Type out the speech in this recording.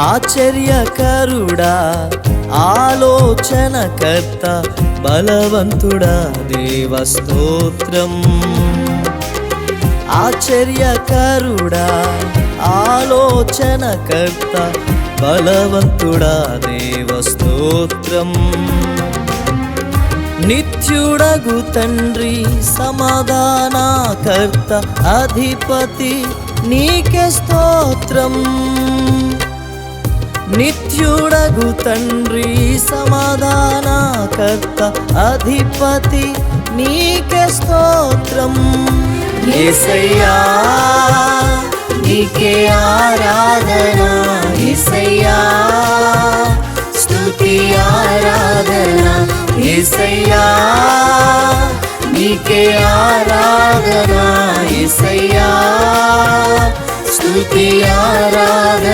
ఆశ్చర్యకరుడా, ఆలోచనకర్త, బలవంతుడా, దేవ స్తోత్రం. ఆశ్చర్యకరుడా, ఆలోచనకర్త, బలవంతుడా, దేవ స్తోత్రం. నిత్యుడగు తండ్రి, సమాధానకర్త, అధిపతి, నీకే స్తోత్రం. నిత్యుడగు తండ్రి, సమాధానకర్త, అధిపతి, నీకే స్తోత్రం. యేసయ్యా నీకే ఆరాధన, యేసయ్యా స్తుతి ఆరాధన, యేసయ్యా నీకే ఆరాధన, యేసయ్యా స్తుతి ఆరాధన.